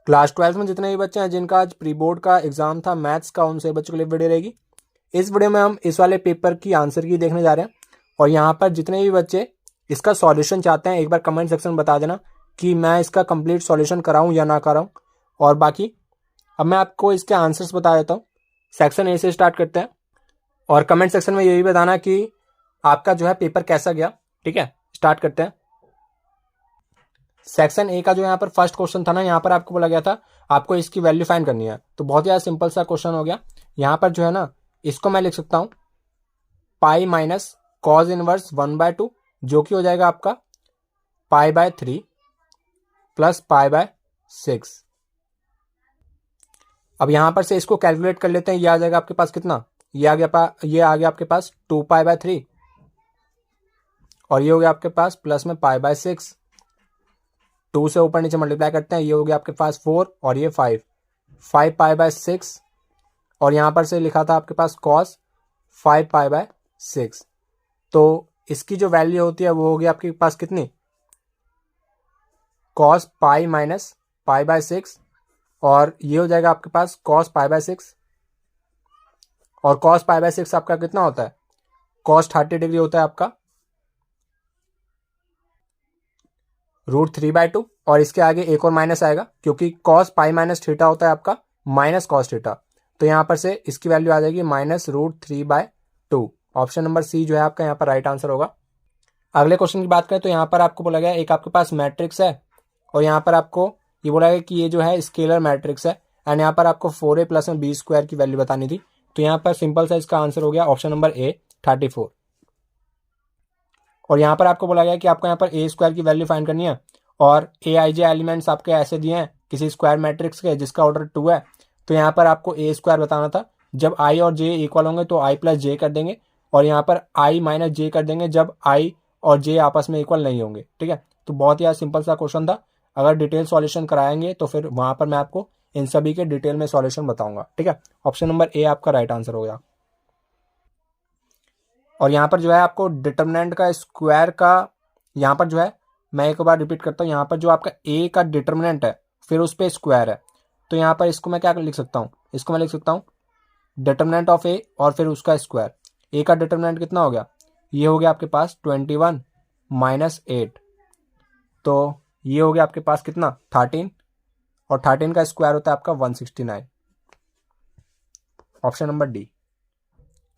Class 12 में जितने भी बच्चे हैं जिनका आज प्री बोर्ड का एग्जाम था मैथ्स का, उन सभी बच्चों के लिए वीडियो रहेगी। इस वीडियो में हम इस वाले पेपर की आंसर की देखने जा रहे हैं और यहाँ पर जितने भी बच्चे इसका सॉल्यूशन चाहते हैं एक बार कमेंट सेक्शन में बता देना कि मैं इसका कंप्लीट सॉल्यूशन कराऊं या ना कराऊं। और बाकी अब मैं आपको इसके आंसर्स बता देता हूँ। सेक्शन ए से स्टार्ट करते हैं और कमेंट सेक्शन में ये भी बताना कि आपका जो है पेपर कैसा गया। ठीक है, स्टार्ट करते हैं। सेक्शन ए का जो यहाँ पर फर्स्ट क्वेश्चन था ना, यहाँ पर आपको बोला गया था आपको इसकी वैल्यू फाइंड करनी है। तो बहुत ज़्यादा सिंपल सा क्वेश्चन हो गया। यहाँ पर जो है ना, इसको मैं लिख सकता हूँ पाई माइनस कॉज इनवर्स 1/2, जो कि हो जाएगा आपका π/3 प्लस π/6। अब यहाँ पर से इसको कैलकुलेट कर लेते हैं। ये आ जाएगा आपके पास कितना, ये आ गया आपके पास 2π/3 और ये हो गया आपके पास प्लस में π/6। 2 से ऊपर नीचे मल्टीप्लाई करते हैं, ये हो गया आपके पास 4 और ये 5π/6 और यहाँ पर से लिखा था आपके पास cos 5π/6। तो इसकी जो वैल्यू होती है वो होगी आपके पास कितनी, cos पाई माइनस π/6 और ये हो जाएगा आपके पास cos π/6 और cos π/6 आपका कितना होता है, cos 30 डिग्री होता है आपका √3/2 और इसके आगे एक और माइनस आएगा क्योंकि cos पाई माइनस थीटा होता है आपका माइनस cos थीटा। तो यहाँ पर से इसकी वैल्यू आ जाएगी -√3/2। ऑप्शन नंबर सी जो है आपका यहाँ पर राइट आंसर होगा। अगले क्वेश्चन की बात करें तो यहाँ पर आपको बोला गया एक आपके पास मैट्रिक्स है और यहाँ पर आपको ये बोला गया कि ये जो है स्केलर मैट्रिक्स है एंड यहाँ पर आपको 4a प्लस में b² की वैल्यू बतानी थी। तो यहाँ पर सिंपल सा इसका आंसर हो गया ऑप्शन नंबर ए 34। और यहाँ पर आपको बोला गया कि आपको यहाँ पर a² की वैल्यू फाइंड करनी है और aij एलिमेंट्स आपके ऐसे दिए हैं किसी स्क्वायर मैट्रिक्स के जिसका ऑर्डर 2 है। तो यहाँ पर आपको a² बताना था। जब i और j इक्वल होंगे तो i प्लस j कर देंगे और यहाँ पर i माइनस j कर देंगे जब i और j आपस में इक्वल नहीं होंगे। ठीक है, तो बहुत ही सिंपल सा क्वेश्चन था। अगर डिटेल सॉल्यूशन कराएंगे तो फिर वहां पर मैं आपको इन सभी के डिटेल में सॉल्यूशन बताऊंगा। ठीक है, ऑप्शन नंबर ए आपका राइट आंसर होगा। और यहाँ पर जो है आपको डिटर्मिनेंट का स्क्वायर का, यहाँ पर जो है मैं एक बार रिपीट करता हूँ, यहाँ पर जो आपका ए का डिटर्मिनेंट है फिर उस पर स्क्वायर है। तो यहाँ पर इसको मैं क्या लिख सकता हूँ, इसको मैं लिख सकता हूँ डिटर्मिनेंट ऑफ ए और फिर उसका स्क्वायर। ए का डिटर्मिनेंट कितना हो गया, ये हो गया आपके पास 21 माइनस 8, तो ये हो गया आपके पास कितना 13 और 13 का स्क्वायर होता है आपका 169। Option number D.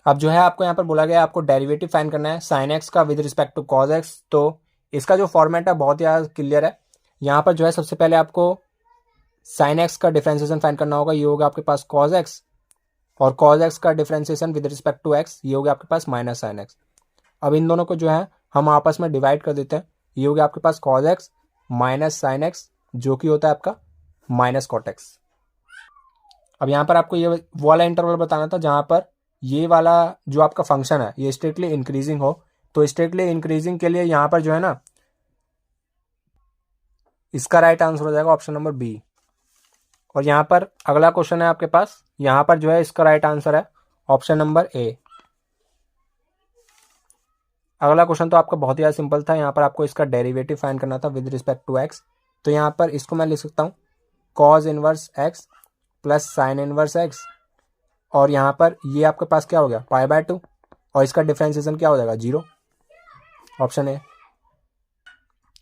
अब जो है आपको यहाँ पर बोला गया है आपको डेरिवेटिव फाइंड करना है साइन एक्स का with respect to cos x. तो इसका जो फॉर्मेट है बहुत ही क्लियर है। यहाँ पर जो है सबसे पहले आपको साइन एक्स का डिफरेंशिएशन फाइंड करना होगा, ये होगा आपके पास कॉज एक्स और कॉज एक्स का differentiation with respect to x, ये हो गया आपके पास माइनस साइन एक्स। अब इन दोनों को जो है हम आपस में डिवाइड कर देते हैं, ये हो गया आपके पास cos x minus sine x जो कि होता है आपका माइनस कॉट एक्स। अब यहाँ पर आपको ये वो वाला इंटरवल बताना था जहाँ पर ये वाला जो आपका फंक्शन है ये स्ट्रिक्टली इंक्रीजिंग हो। तो स्ट्रिक्टली इंक्रीजिंग के लिए यहाँ पर जो है ना इसका राइट आंसर हो जाएगा ऑप्शन नंबर बी। और यहाँ पर अगला क्वेश्चन है आपके पास, यहाँ पर जो है इसका राइट आंसर है ऑप्शन नंबर ए। अगला क्वेश्चन तो आपका बहुत ही सिंपल था। यहाँ पर आपको इसका डेरिवेटिव फाइंड करना था विद रिस्पेक्ट टू एक्स। तो यहाँ पर इसको मैं लिख सकता हूँ cause inverse x plus sine inverse x और यहाँ पर ये आपके पास क्या हो गया π/2 और इसका डिफरेंशिएशन क्या हो जाएगा 0। Option A.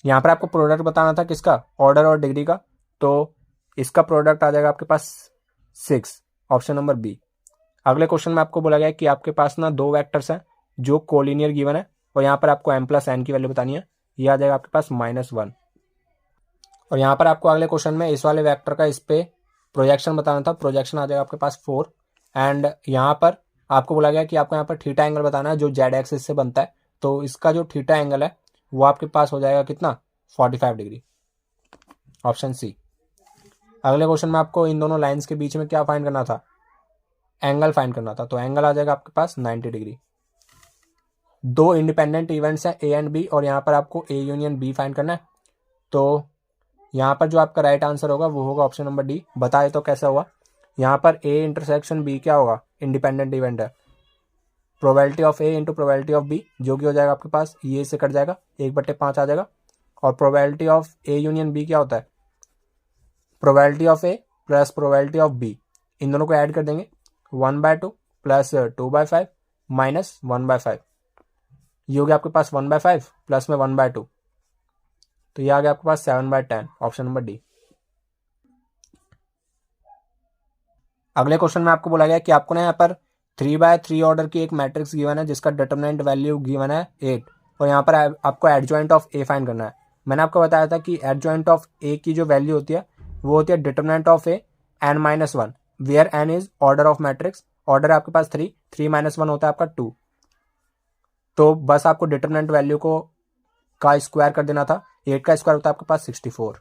यहाँ पर आपको प्रोडक्ट बताना था किसका, ऑर्डर और डिग्री का। तो इसका प्रोडक्ट आ जाएगा आपके पास 6, ऑप्शन नंबर बी। अगले क्वेश्चन में आपको बोला गया कि आपके पास ना 2 वेक्टर्स हैं जो कोलिनियर गिवन है और यहाँ पर आपको m प्लस n की वैल्यू बतानी है, ये आ जाएगा आपके पास -1। और यहाँ पर आपको अगले क्वेश्चन में इस वाले वेक्टर का इस पे प्रोजेक्शन बताना था, प्रोजेक्शन आ जाएगा आपके पास 4 एंड यहाँ पर आपको बोला गया कि आपको यहाँ पर थीटा एंगल बताना है जो जेड एक्सिस से बनता है। तो इसका जो थीटा एंगल है वो आपके पास हो जाएगा कितना 45 डिग्री, ऑप्शन सी। अगले क्वेश्चन में आपको इन दोनों लाइंस के बीच में क्या फाइंड करना था, एंगल फाइंड करना था। तो एंगल आ जाएगा आपके पास 90 डिग्री। 2 इंडिपेंडेंट इवेंट्स हैं ए एंड बी और यहाँ पर आपको ए यूनियन बी फाइंड करना है। तो यहाँ पर जो आपका राइट आंसर होगा वो होगा ऑप्शन नंबर डी। बताए तो कैसे होगा, यहाँ पर ए इंटरसेक्शन बी क्या होगा, इंडिपेंडेंट इवेंट है, probability of A into probability of B जो कि हो जाएगा आपके पास ये से कट जाएगा 1/5 आ जाएगा। और probability of A union B क्या होता है, probability of A plus probability of B, इन दोनों को ऐड कर देंगे 1/2 प्लस 2/5 माइनस 1/5, ये हो गया आपके पास 1/5 प्लस में 1/2, तो ये आ गया आपके पास 7/10, ऑप्शन नंबर डी। अगले क्वेश्चन में आपको बोला गया कि आपको ना यहाँ पर 3/3 ऑर्डर की एक मैट्रिक्स गिवन है जिसका डिटरमिनेंट वैल्यू गिवन है 8, और यहाँ पर आपको एडजॉइंट ऑफ ए फाइंड करना है। मैंने आपको बताया था कि एडजॉइंट ऑफ ए की जो वैल्यू होती है वो होती है determinant of A n-1, where n is order of matrix, order है आपके पास 3 - 1 होता है आपका 2, तो बस आपको डिटरमिनेंट वैल्यू को का स्क्वायर कर देना था, 8 का स्क्वायर होता है आपके पास 64।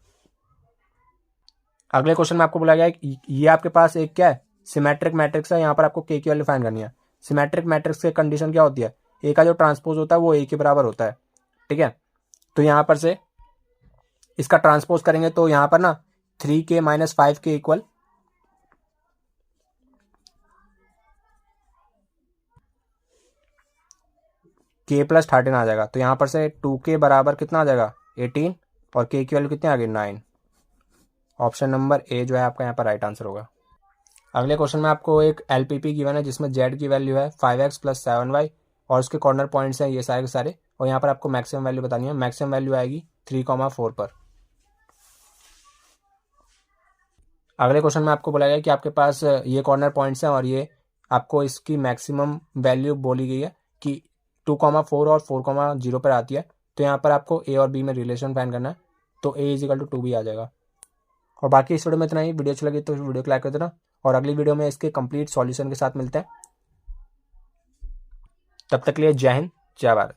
अगले क्वेश्चन में आपको बोला गया है ये आपके पास एक क्या है, सिमेट्रिक मैट्रिक्स है, यहाँ पर आपको के की वैल्यू फाइंड करनी है। सिमेट्रिक मैट्रिक्स की कंडीशन क्या होती है, ए का जो ट्रांसपोज होता है वो ए के बराबर होता है, ठीक है। तो यहाँ पर से इसका ट्रांसपोज करेंगे तो यहाँ पर ना 3k - 5k इक्वल k + 13 आ जाएगा। तो यहाँ पर से 2k बराबर कितना आ जाएगा 18, और k की वैल्यू कितनी आ गई 9, ऑप्शन नंबर ए जो है आपका यहाँ पर राइट आंसर होगा। अगले क्वेश्चन में आपको एक LPP गिवन है जिसमें z की वैल्यू है 5x + 7y, और उसके कॉर्नर पॉइंट्स हैं ये सारे के सारे, और यहाँ पर आपको मैक्सिमम वैल्यू बतानी है। मैक्सिमम वैल्यू आएगी 3,4 पर। अगले क्वेश्चन में आपको बोला गया कि आपके पास ये कॉर्नर पॉइंट्स हैं और ये आपको इसकी मैक्सिमम वैल्यू बोली गई है कि 2,4 और 4,0 पर आती है। तो यहाँ पर आपको ए और बी में रिलेशन फाइंड करना है, तो a = 2b आ जाएगा। और बाकी इस वीडियो में इतना ही। वीडियो अच्छी लगी तो वीडियो को लाइक कर देना, और अगली वीडियो में इसके कंप्लीट सॉल्यूशन के साथ मिलते हैं। तब तक के लिए जय हिंद, जय भारत।